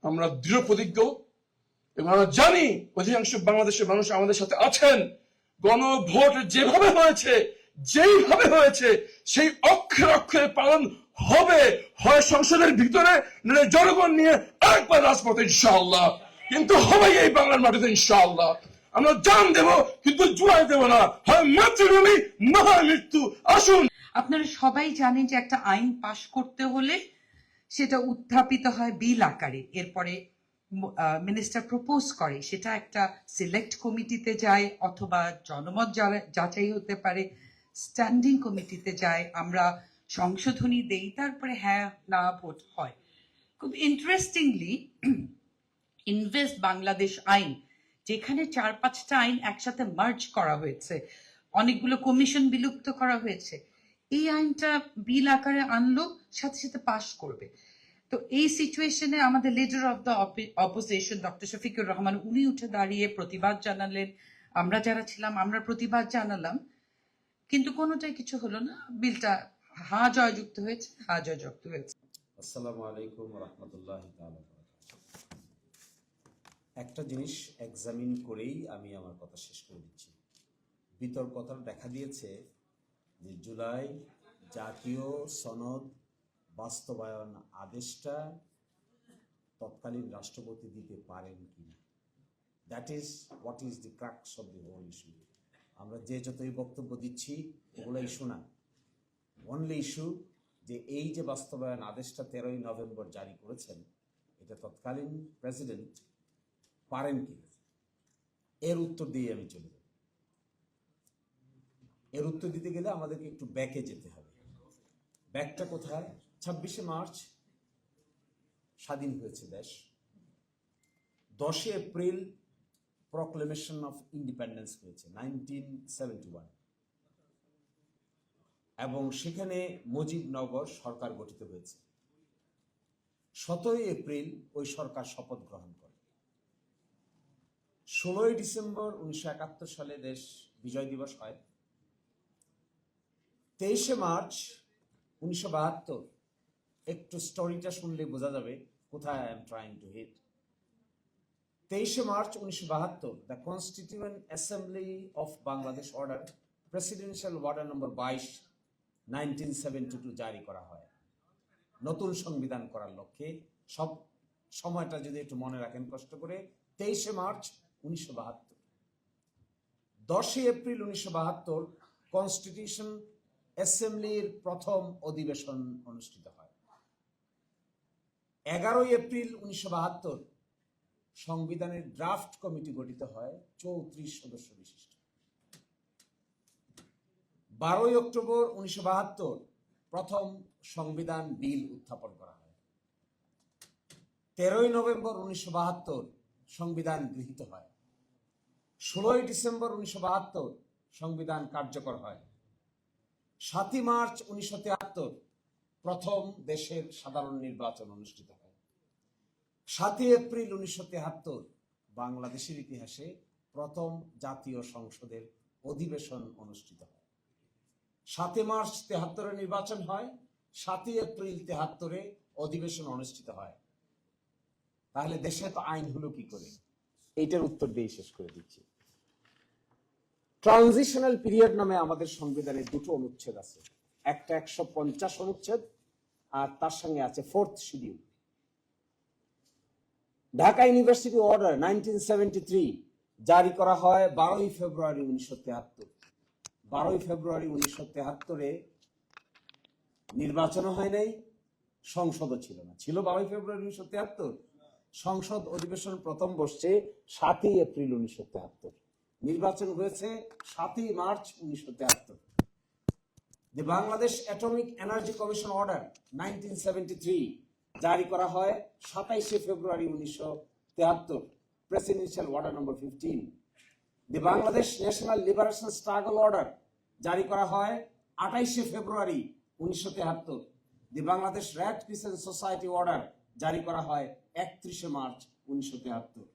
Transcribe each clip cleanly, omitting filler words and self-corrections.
আমরা দৃঢ় প্রতিজ্ঞ এবং আমরা জানি অধিকাংশ বাংলাদেশের মানুষ আমাদের সাথে আছেন। গণভোট যেভাবে হয়েছে, যেইভাবে হয়েছে, সেই অক্ষরে অক্ষরে পালন হবে, হয় সংসদের ভিতরে নইলে জনগণ নিয়ে আরেকবার রাজপথে ইনশাআল্লাহ, কিন্তু হবে এই বাংলার মাটিতে ইনশাআল্লাহ। আমরা জান দেব কিন্তু জুয়াই দেব না, হয় মাতৃভূমি না হয় মৃত্যু। আসুন। আপনারা সবাই জানেন যে একটা আইন পাশ করতে হলে সেটা উত্থাপিত হয় বিল আকারে, এরপরে মিনিস্টার প্রপোজ করে, সেটা একটা সিলেক্ট কমিটিতে যায় অথবা জনমত যাচাই হতে পারে, স্ট্যান্ডিং কমিটিতে যায়, আমরা সংশোধনী দেই, তারপরে হ্যাঁ না ভোট হয়। খুব ইন্টারেস্টিংলি ইনভেস্ট বাংলাদেশ আইন, যেখানে 4-5টা আইন একসাথে মার্জ করা হয়েছে, অনেকগুলো কমিশন বিলুপ্ত করা হয়েছে, এই আইনটা বিল আকারে আনলো, সাথে সাথে পাশ করবে। তো এই সিচুয়েশনে আমাদের leader of the opposition doctor Shafiqur Rahman উনি উঠে দাঁড়িয়ে প্রতিবাদ জানালেন, আমরা যারা ছিলাম আমরা প্রতিবাদ জানালাম, কিন্তু কোনোটাই কিছু হলো না। বিলটা হা জয়যুক্ত হয়েছে, হা জয়যুক্ত হয়েছে। আসসালামু আলাইকুম রহমতুল্লাহি তাআলা। একটা জিনিস এক্সামিন করেই আমি আমার কথা শেষ করে দিচ্ছি। বিতর্কতা দেখা দিয়েছে যে জুলাই জাতীয় সনদ বাস্তবায়ন আদেশটা তৎকালীন রাষ্ট্রপতি দিতে পারেন কিনা। That is what is the crux of the whole issue. আমরা যে যতই বক্তব্য দিচ্ছি ওগুলো ইস্যু না। অনলি ইস্যু যে এই যে বাস্তবায়ন আদেশটা 13ই নভেম্বর জারি করেছেন, এটা তৎকালীন প্রেসিডেন্ট পারেন কিনা, এর উত্তর দিয়ে আমি চলে যাব। এর উত্তর দিতে গেলে আমাদেরকে একটু ব্যাকে যেতে হবে। ব্যাকটা কোথায়? 26শে মার্চ স্বাধীন হয়েছে দেশ। 10শে এপ্রিল প্রক্লেমেশন অফ ইন্ডিপেন্ডেন্স হয়েছে 1971, এবং সেখানে মুজিবনগর সরকার গঠিত হয়েছে। 17ই এপ্রিল ওই সরকার শপথ গ্রহণ করে। 16ই ডিসেম্বর 1971 সালে দেশ বিজয় দিবস হয়। 23শে মার্চ 1972, একটু স্টোরিটা শুনলে বোঝা যাবে কোথায় I am trying to hit. 23শে March 1972 the constituent assembly of Bangladesh order, presidential order number 22 1972 জারি করা হয় নতুন সংবিধান করার লক্ষ্যে। সব সময়টা যদি একটু মনে রাখেন কষ্ট করে, 23শে মার্চ 1972। 10শে এপ্রিল 1972 কনস্টিটিউশন অ্যাসেম্বলির প্রথম অধিবেশন অনুষ্ঠিত হয়। 11ই এপ্রিল 1972 সংবিধানের ড্রাফট কমিটি গঠিত হয় 34 সদস্য বিশিষ্ট। 12ই অক্টোবর 1972 প্রথম সংবিধান বিল উত্থাপন করা হয়। 13ই নভেম্বর 1972 সংবিধান গৃহীত হয়। 16ই ডিসেম্বর 1972 সংবিধান কার্যকর হয়। 7ই মার্চ 1973 প্রথম দেশের সাধারণ নির্বাচন অনুষ্ঠিত হয়। 7ই এপ্রিল 1973 বাংলাদেশের ইতিহাসে প্রথম জাতীয় সংসদের অধিবেশন অনুষ্ঠিত হয়। 7ই মার্চ 73-এ নির্বাচন হয়। 7ই এপ্রিল 73-এ অধিবেশন অনুষ্ঠিত হয়। তাহলে দেশে তো আইন হলো কি করে? এইটার উত্তর দিয়ে শেষ করে দিচ্ছি। ট্রানজিশনাল পিরিয়ড নামে আমাদের সংবিধানে দুটো অনুচ্ছেদ আছে, একটা 150 অনুচ্ছেদ আর তার সঙ্গে আছে 4th schedule. Dhaka university order 1973 জারি করা হয় 12ই ফেব্রুয়ারি 1973। 12ই ফেব্রুয়ারি 1973-এ নির্বাচনও হয় নাই, সংসদও ছিল না। ছিল 12ই ফেব্রুয়ারি 1973, সংসদ অধিবেশন প্রথম বসছে 7ই এপ্রিল 1973, নির্বাচন হয়েছে 7ই March 1973। The Bangladesh atomic energy commission order 1973 জারি করা হয় 27শে February 1973, presidential order number 15। The Bangladesh national liberation struggle order জারি করা হয় 28শে February 1973। The Bangladesh red crescent society order জারি করা হয় 31শে মার্চ 1973।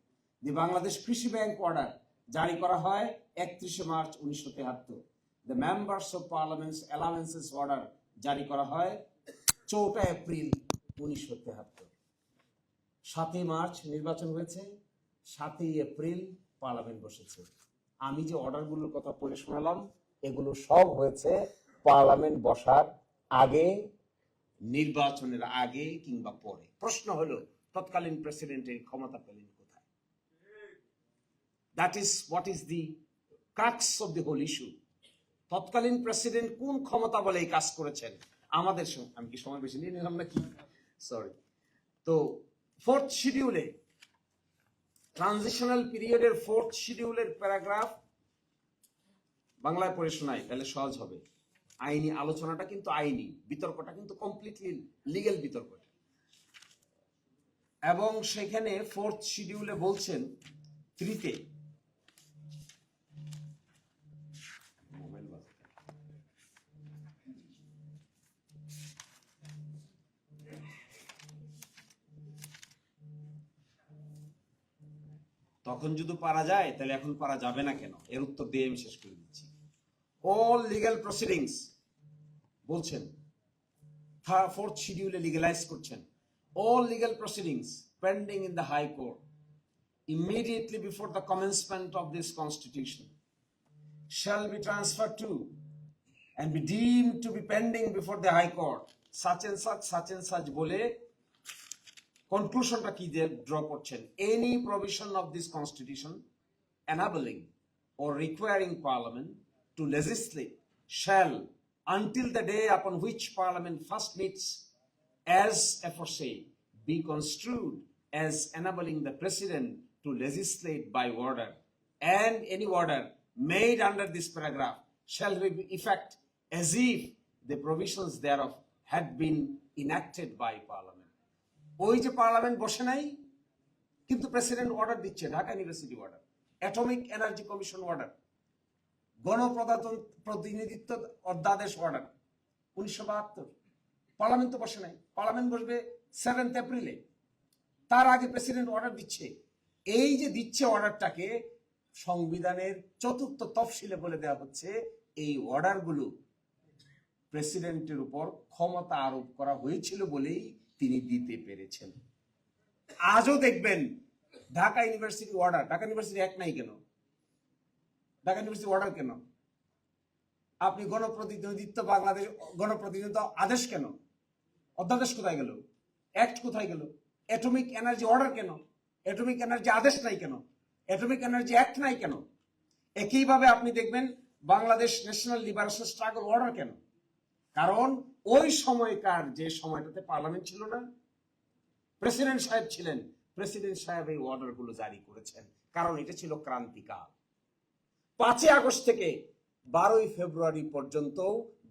দি বাংলাদেশ কৃষি ব্যাংক অর্ডার জারি করা হয় 31শে March 1973। The members of parliaments allowances order জারি করা হয় 4 এপ্রিল 1973। 7ই মার্চ নির্বাচন হয়েছে, 7ই এপ্রিল পার্লামেন্ট বসেছে। আমি যে অর্ডারগুলোর কথা পড়ে শোনালাম এগুলো সব হয়েছে পার্লামেন্ট বসার আগে, নির্বাচনের আগে কিংবা পরে। প্রশ্ন হলো তৎকালীন প্রেসিডেন্টের ক্ষমতা পেলেন কোথায়? That is what is the crux of the whole issue. তৎকালীন প্রেসিডেন্ট কোন ক্ষমতা বলে এই কাজ করেছেন? আমাদের আমি কি সময় বেশি নিয়ে নিলাম নাকি? সরি। তো 4th শিডিউলে, ট্রানজিশনাল পিরিয়ডের 4th শিডিউলের প্যারাগ্রাফ বাংলায় পড়ে শোনাই, তাহলে সহজ হবে। আইনি আলোচনাটা কিন্তু আইনি, বিতর্কটা কিন্তু কমপ্লিটলি লিগ্যাল বিতর্ক। এবং সেখানে 4th শিডিউলে বলছেন 3-তে, তখন যদি পারা যায় তাহলে এখন পারা যাবে না কেন? এর উত্তর দিয়ে আমি শেষ করে দিচ্ছি। অল লিগ্যাল প্রসিডিংস বলছেন 4th শিডিউলে লিগ্যালাইজ করছেন। All legal proceedings pending in the high court immediately before the commencement of this constitution shall be transferred to and be deemed to be pending before the high court such and such বলে কনক্লুশনটা কি দিয়ে draw করছেন? Any provision of this constitution enabling or requiring parliament to legislate shall, until the day upon which parliament first meets, as aforesaid, be construed as enabling the president to legislate by order, and any order made under this paragraph shall be effect as if the provisions thereof had been enacted by parliament. ওই যে parliament বসে নাই কিন্তু president order দিচ্ছে, Dhaka university order, atomic energy commission order, গণপ্রতিনিধিত্ব অধ্যাদেশ order 1972। Parliament তো বসে নাই, পার্লামেন্ট বসবে 7th এপ্রিলে। তার আগে প্রেসিডেন্ট অর্ডার দিচ্ছে। এই যে দিচ্ছে অর্ডারটাকে সংবিধানের 4th তফসিলে বলে দেওয়া হচ্ছে এই অর্ডারগুলো প্রেসিডেন্টের উপর ক্ষমতা আরোপ করা হয়েছিল বলেই তিনি দিতে পেরেছেন। আজও দেখবেন Dhaka university order, Dhaka university এক নাই কেন? ঢাকা ইউনিভার্সিটি অর্ডার কেন? আপনি গণপ্রতিনিধিত্ব, বাংলাদেশ গণপ্রতিনিধিত্ব আদেশ কেন? অধ্যাদেশ কোথায় গেল? অ্যাক্ট কোথায় গেল? অ্যাটমিক এনার্জি অর্ডার কেন? অ্যাটমিক এনার্জি আদেশ নাই কেন? অ্যাটমিক এনার্জি অ্যাক্ট নাই কেন? একইভাবে আপনি দেখবেন Bangladesh national liberation struggle order কেন? কারণ ওই সময়কার যে সময়টাতে পার্লামেন্ট ছিল না, প্রেসিডেন্ট সাহেব ছিলেন, প্রেসিডেন্ট সাহেব এই অর্ডারগুলো জারি করেছেন, কারণ এটা ছিল ক্রান্তিকাল। 5ই আগস্ট থেকে 12ই ফেব্রুয়ারি পর্যন্ত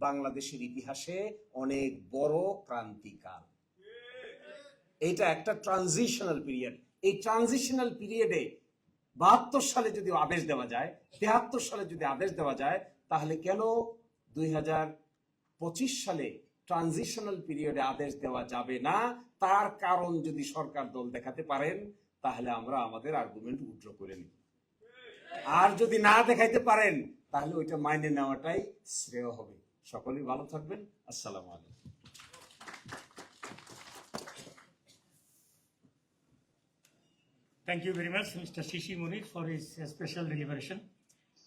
বাংলাদেশের ইতিহাসে অনেক বড় ক্রান্তিকাল। এটা একটা ট্রানজিশনাল পিরিয়ড। এই ট্রানজিশনাল পিরিয়ডে 72 সালে যদি আদেশ দেওয়া যায়, 73 সালে যদি আদেশ দেওয়া যায়, তাহলে কেন 2025 সালে ট্রানজিশনাল পিরিয়ডে আদেশ দেওয়া যাবে না? তার কারণ যদি সরকার দল দেখাতে পারেন তাহলে আমরা আমাদের আর্গুমেন্ট উইথড্র করে নিই। আর যদি না দেখাইতে পারেন তাহলে ওইটা মাইনে নেওয়াটাই শ্রেয় হবে। সকলেই ভালো থাকবেন। আসসালামু আলাইকুম। Thank you very much, Mr. Shishi Munir, for his special deliberation.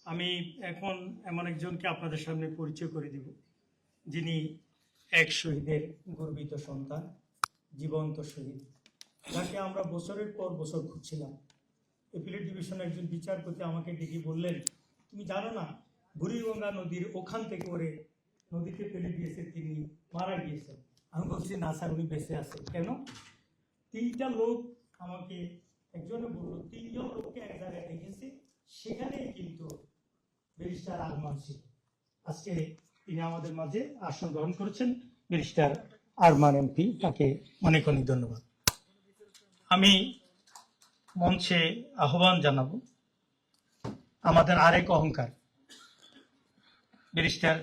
আমি এখন এমন একজনকে আপনাদের সামনে পরিচয় করে দিব যিনি এক শহীদের গর্বিত সন্তান, জীবন্ত শহীদ, যাকে আমরা বছরের পর বছর খুঁজছিলাম। এপিলেট ডিভিশনের একজন বিচারপতি আমাকে ডেকে বললেন, তুমি জানো না বুড়িগঙ্গা নদীর ওখান থেকে ওরে নদীতে ফেলে দিয়েছে, তিনি মারা গিয়েছেন। আমি বলছি না স্যার, উনি বেঁচে আছেন। কেন? 3টা লোক আমাকে, একজনে বললো 3 জন লোককে এক জায়গায় দেখেছি, সেখানেই কিন্তু ব্যারিস্টার আরমান ছিল। আজকে তিনি আমাদের মাঝে আসন গ্রহণ করেছেন, ব্যারিস্টার আরমান এমপি, তাকে অনেক অনেক ধন্যবাদ। আমি মঞ্চে আহ্বান জানাবো আমাদের আরেক অহংকার, ব্যারিস্টার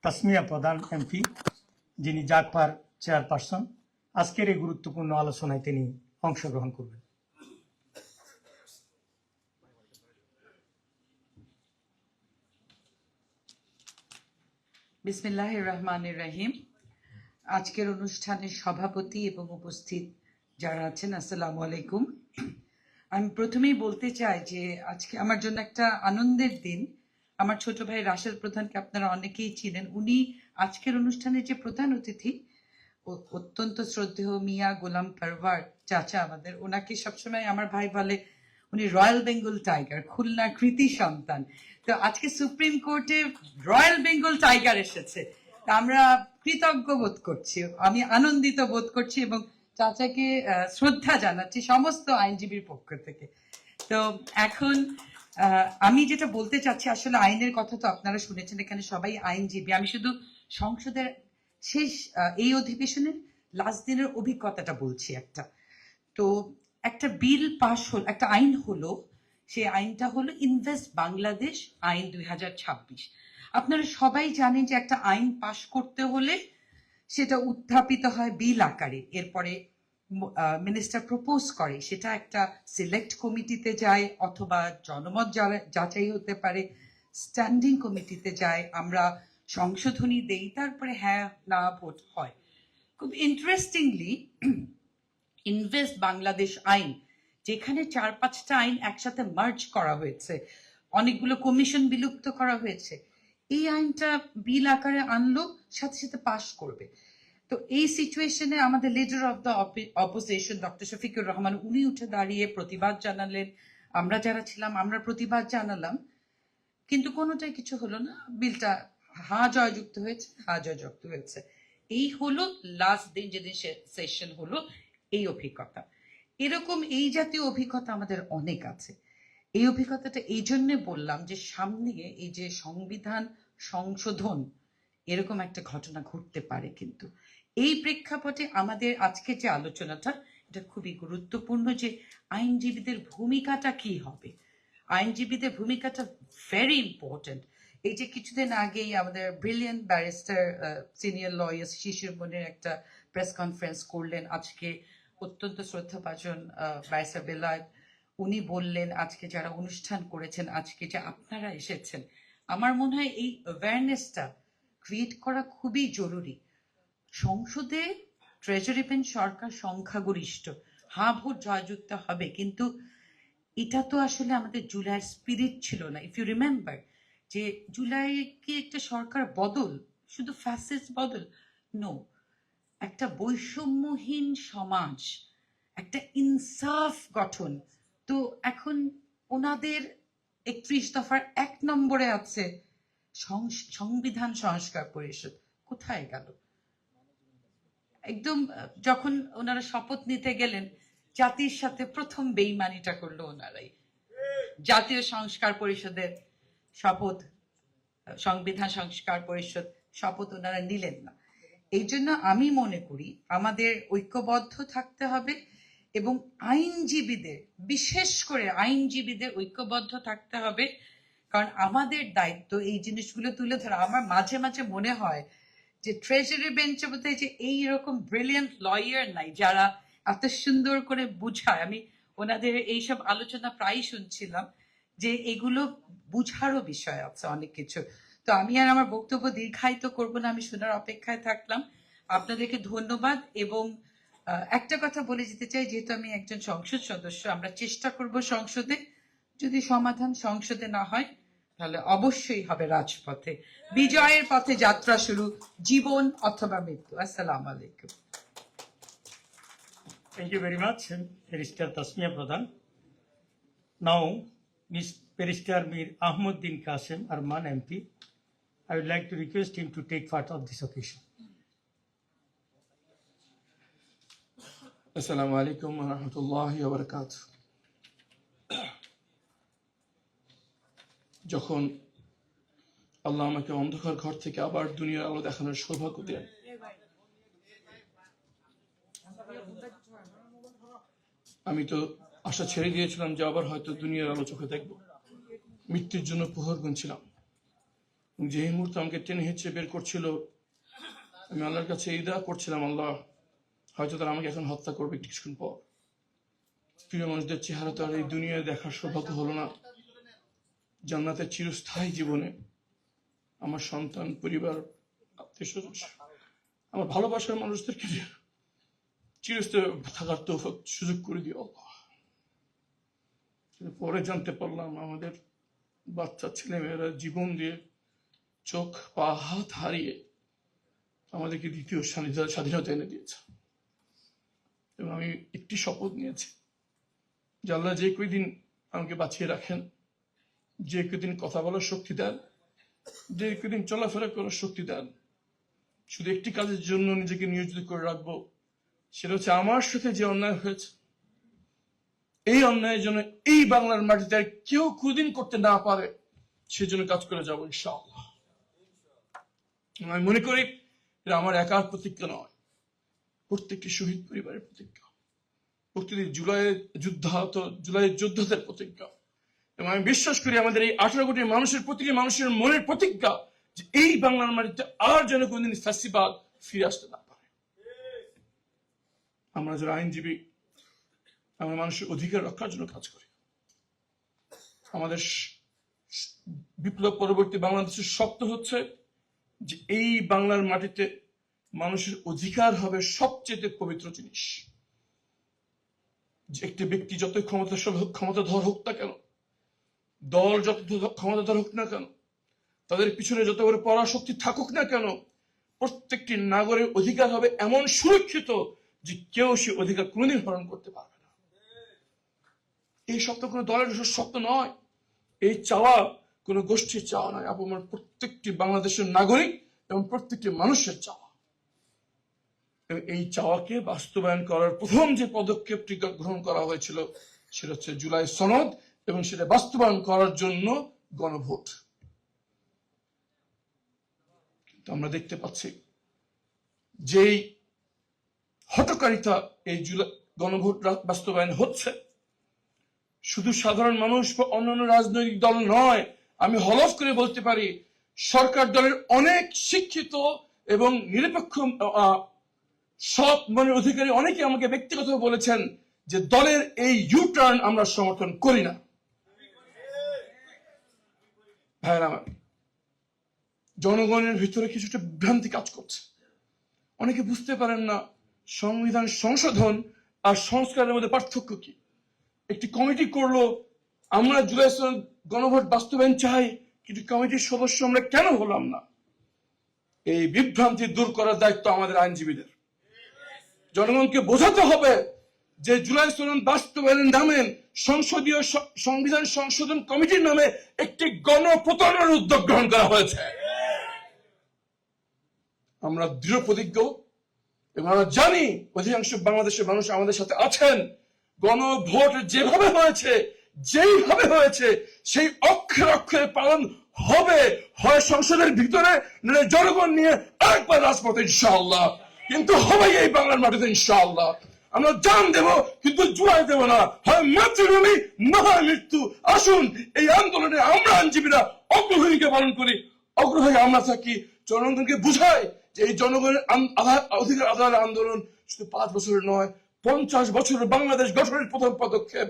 তাসমিয়া প্রধান এমপি, যিনি জাগপার চেয়ারপারসন। আজকের এই গুরুত্বপূর্ণ আলোচনায় তিনি অংশগ্রহণ করবেন। বিসমিল্লাহির রহমানির রহিম। আজকের অনুষ্ঠানের সভাপতি এবং উপস্থিত যারা আছেন আসসালামু আলাইকুম। আমি প্রথমেই বলতে চাই যে আজকে আমার জন্য একটা আনন্দের দিন। আমার ছোট ভাই রাশেদ প্রধানকে আপনারা অনেকেই চিনেন। উনি আজকের অনুষ্ঠানের যে প্রধান অতিথি, অত্যন্ত শ্রদ্ধেয় মিয়া গোলাম পারভার চাচা আমাদের, ওনাকে সবসময় আমার ভাই বলে উনি রয়্যাল বেঙ্গল টাইগার, খুলনা কৃতি সন্তান। তো আজকে সুপ্রিম কোর্টে রয়্যাল বেঙ্গল টাইগার এসেছে, তা আমরা কৃতজ্ঞ বোধ করছি, আমি আনন্দিত বোধ করছি এবং চাচাকে শ্রদ্ধা জানাচ্ছি সমস্ত আইনজীবীর পক্ষ থেকে। তো এখন আমি যেটা বলতে চাচ্ছি, আসলে আইনের কথা তো আপনারা শুনেছেন, এখানে সবাই আইনজীবী। আমি শুধু সংসদের শেষ এই অধিবেশনের লাস্ট দিনের অভিজ্ঞতাটা বলছি একটা। তো একটা বিল পাশ হলো, একটা আইন হলো, সেই আইনটা হলো ইনভেস্ট বাংলাদেশ আইন 2026। আপনারা সবাই জানেন যে একটা আইন পাশ করতে হলে সেটা উত্থাপিত হয় বিল আকারে, এরপরে মিনিস্টার প্রপোজ করে, সেটা একটা সিলেক্ট কমিটিতে যায় অথবা জনমত যাচাই হতে পারে, স্ট্যান্ডিং কমিটিতে যায়, আমরা সংশোধনী দেই, তারপরে হ্যাঁ না ভোট হয়। খুব ইন্টারেস্টিংলি ইনভেস্ট বাংলাদেশ আইন, যেখানে 4-5টা আইন একসাথে মার্জ করা হয়েছে, অনেকগুলো কমিশন বিলুপ্ত করা হয়েছে, এই আইনটা বিল আকারে আনলো, সাথে সাথে পাশ করবে। তো এই সিচুয়েশনে আমাদের leader of the opposition doctor Shafiqur Rahman, উনি উঠে দাঁড়িয়ে প্রতিবাদ জানালেন, আমরা যারা ছিলাম আমরা প্রতিবাদ জানালাম, কিন্তু কোনোটাই কিছু হলো না। বিলটা হা জয়যুক্ত হয়েছে, হা জয়যুক্ত হয়েছে। এই হলো লাস্ট দিন যেদিন সেশন হলো, এই অভিজ্ঞতা। এরকম এই জাতীয় অভিজ্ঞতা আমাদের অনেক আছে। এই অভিজ্ঞতাটা এই জন্যে বললাম যে সামনে এই যে সংবিধান সংশোধন, এরকম একটা ঘটনা ঘটতে পারে, কিন্তু এই প্রেক্ষাপটে আমাদের আজকে যে আলোচনাটা, এটা খুবই গুরুত্বপূর্ণ যে আইনজীবীদের ভূমিকাটা কি হবে। আইনজীবীদের ভূমিকাটা ভেরি ইম্পর্টেন্ট। এই যে কিছুদিন আগেই আমাদের ব্রিলিয়ান্ট ব্যারিস্টার সিনিয়র লয়ার শিশির মনির একটা প্রেস কনফারেন্স করলেন, আজকে অত্যন্ত শ্রদ্ধাভাজন ব্যারিস্টার বেলায়েত, উনি বললেন, আজকে যারা অনুষ্ঠান করেছেন, আজকে যে আপনারা এসেছেন, আমার মনে হয় এই অ্যাওয়ারনেসটা ক্রিয়েট করা খুবই জরুরি। সংসদে ট্রেজারি বেঞ্চ সরকার সংখ্যাগরিষ্ঠ, হ্যাঁ ভোট জয়যুক্ত হবে, কিন্তু এটা তো আসলে আমাদের জুলাইয়ের স্পিরিট ছিল না। ইফ ইউ রিমেম্বার যে জুলাই কি একটা সরকার বদল, শুধু ফ্যাসিস্ট বদল? নো, একটা বৈষম্যহীন সমাজ, একটা ইনসাফ গঠন। তো এখন ওনাদের 31 দফার 1 নম্বরে আছে সংবিধান সংস্কার পরিষদ, কোথায় গেল? একদম যখন ওনারা শপথ নিতে গেলেন, জাতির সাথে প্রথম বেইমানিটা করলো ওনারাই। জাতীয় সংস্কার পরিষদের শপথ, সংবিধান সংস্কার পরিষদ শপথ ওনারা নিলেন না। এই জন্য আমি মনে করি আমাদের ঐক্যবদ্ধ থাকতে হবে এবং আইনজীবীদের, বিশেষ করে আইনজীবীদের ঐক্যবদ্ধ থাকতে হবে, কারণ আমাদের দায়িত্ব এই জিনিসগুলো তুলে ধরা। আমার মাঝে মাঝে মনে হয় যে ট্রেজারি বেঞ্চের মধ্যে যে এইরকম ব্রিলিয়ান্ট লয়ার নাই যারা এত সুন্দর করে বুঝায়। আমি ওনাদের এইসব আলোচনা প্রায়ই শুনছিলাম যে এগুলো বুঝারও বিষয় আছে অনেক কিছু। তো আমি আর আমার বক্তব্য দীর্ঘায়িত করব না, আমি শোনার অপেক্ষায় থাকলাম। আপনাদেরকে ধন্যবাদ। এবং একটা কথা বলে যেতে চাই, যেহেতু আমি একজন সংসদ সদস্য, আমরা চেষ্টা করব সংসদে, যদি সমাধান সংসদে না হয় তাহলে অবশ্যই হবে রাজপথে। বিজয়ের পথে যাত্রা শুরু, জীবন অথবা মৃত্যু। আসসালামু আলাইকুম। Thank you very much, Barrister Tasmia Pradhan. Now, Ms. Barrister Mir Ahmuddin Qasim Arman MP, I would like to request him to take part of this occasion. আসসালামু আলাইকুম ওয়া রাহমাতুল্লাহি ওয়া বারাকাতুহু। যখন আল্লাহ আমাকে অন্ধকার ঘর থেকে আবার দুনিয়ার আলো দেখানোর সৌভাগ্য দেন, আমি তো আশা ছেড়ে দিয়েছিলাম যে আবার হয়তো দুনিয়ার আলো চোখে দেখবো। মৃত্যুর জন্য প্রহর গুনছিলাম। যে মুহূর্তে আমাকে টেনে হেঁচড়ে বের করছিল, আমি আল্লাহর কাছে এই দোয়া করছিলাম, আল্লাহ হয়তো তারা আমাকে এখন হত্যা করবে কিছুক্ষণ পর। প্রিয় মানুষদের চেহারা তো আর এই দুনিয়ায় দেখার সৌভাগ্য হলো না। জান্নাতের চিরস্থায়ী জীবনে আমার সন্তান, পরিবার, আত্মীয় স্বজন, আমার ভালোবাসার মানুষদেরকে চিরস্থায়ী থাকার তো সুযোগ করে দিও আল্লাহ। কিন্তু পরে জানতে পারলাম আমাদের বাচ্চা ছেলেমেয়েরা জীবন দিয়ে, চোখ পা হাত হারিয়ে আমাদেরকে দ্বিতীয় স্বাধীনতা এনে দিয়েছে। এবং আমি একটি শপথ নিয়েছি যে আল্লাহ যে কয়দিন আমাকে বাঁচিয়ে রাখেন, যে কয়দিন কথা বলার শক্তি দেন, যে কয়দিন চলাফেরা করার শক্তি দেন, শুধু একটি কাজের জন্য নিজেকে নিয়োজিত করে রাখবো, সেটা হচ্ছে আমার সাথে যে অন্যায় হয়েছে, এই অন্যায়ের জন্য এই বাংলার মাটিতে আর কেউ কোনদিন করতে না পারে, সেজন্য কাজ করে যাবো ইনশাআল্লাহ। আমি মনে করি এটা আমার একার প্রতিজ্ঞা নয়, প্রত্যেকটি শহীদ পরিবারের প্রতিজ্ঞা, প্রতিটি জুলাইয়ের যোদ্ধাদের প্রতিজ্ঞা। এবং আমি বিশ্বাস করি আমাদের এই 18 কোটি মানুষের প্রতিটি মানুষের মনের প্রতিজ্ঞা যে এই বাংলার মাটিতে আর যেন কোনদিন ফ্যাসিবাদ ফিরে আসতে না পারে। আমরা যারা আইনজীবী, আমরা মানুষের অধিকার রক্ষার জন্য কাজ করি। আমাদের বিপ্লব পরবর্তী বাংলাদেশের শর্ত হচ্ছে যে এই বাংলার মাটিতে মানুষের অধিকার হবে সবচেয়ে পবিত্র জিনিস। যে একটি ব্যক্তি যত ক্ষমতাধর হোক না কেন, দল যত ক্ষমতাধর হোক না কেন, তাদের পিছনে যত বড় পরাশক্তি থাকুক না কেন, প্রত্যেকটি নাগরিক অধিকার হবে এমন সুরক্ষিত যে কেউ সে অধিকার কোনদিন হরণ করতে পারবে না। এই স্বপ্ন কোনো দলের স্বপ্ন নয়, এই চাওয়া কোনো গোষ্ঠীর চাওয়া নয়, আমার প্রত্যেকটি বাংলাদেশের নাগরিক এবং প্রত্যেকটি মানুষের চাওয়া। এই চাওয়াকে বাস্তবায়ন করার প্রথম যে পদক্ষেপটি গ্রহণ করা হয়েছিল সেটা হচ্ছে জুলাই সনদ, এবং সেটা বাস্তবায়ন করার জন্য গণভোট। কিন্তু আমরা দেখতে পাচ্ছি যেই হঠকারিতা এই গণভোট বাস্তবায়ন হচ্ছে, শুধু সাধারণ মানুষ বা অন্যান্য রাজনৈতিক দল নয়, আমি হলফ করে বলতে পারি সরকার দলের অনেক শিক্ষিত এবং নিরপেক্ষ সৎ মনের অধিকারী অনেকে আমাকে ব্যক্তিগতভাবে বলেছেন যে দলের এই ইউটার্ন আমরা সমর্থন করি না। ভাইয়েরা আমার, জনগণের ভিতরে কিছুটা ভ্রান্তি কাজ করছে। অনেকে বুঝতে পারেন না সংবিধান সংশোধন আর সংস্কারের মধ্যে পার্থক্য কি। একটি কমিটি করলো, আমরা জুলাই গণভোট বাস্তবায়ন চাই, কিন্তু কমিটির সদস্য আমরা কেন হলাম না? এই বিভ্রান্তি দূর করার দায়িত্ব আমাদের আইনজীবীদের। জনগণকে বোঝাতে হবে যে জুলাই সনদ বাস্তবায়নের নামে সংসদীয় সংবিধান সংশোধন কমিটির নামে একটি গণপ্রতারণার উদ্যোগ গ্রহণ করা হয়েছে। আমরা দৃঢ় প্রতিজ্ঞ এবং আমরা জানি অধিকাংশ বাংলাদেশের মানুষ আমাদের সাথে আছেন। গণভোট যেভাবে হয়েছে, যেইভাবে হয়েছে, সেই অক্ষরে অক্ষরে পালন হবে, হয় সংসদের ভিতরে নয় জনগণ নিয়ে আরেকবার রাজপথে ইনশাআল্লাহ, কিন্তু হবে এই বাংলার মাটিতে ইনশাআল্লাহ। আমরা জান দেব কিন্তু জুয়াই দেব না, হয় মাতৃভূমি না হয় মৃত্যু। আসুন এই আন্দোলনে আমরা আইনজীবীরা অগ্রভূমিকা পালন করি, অগ্রভাগে আমরা থাকি, জনগণকে বুঝাই যে এই জনগণের অধিকার আদায়ের আন্দোলন শুধু 5 বছরের নয়, 50 বছরের বাংলাদেশ গঠনের প্রথম পদক্ষেপ।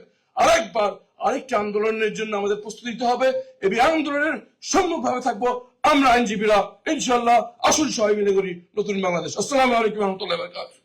আরেকটি আন্দোলনের জন্য আমাদের প্রস্তুতি নিতে হবে। এই আন্দোলনের সম্মুখভাবে থাকবো আমরা আইনজীবীরা ইনশাআল্লাহ। আসুন সবাই মিলে করি নতুন বাংলাদেশ। আসসালামু আলাইকুম ওয়া রাহমাতুল্লাহি ওয়া বারাকাতুহু।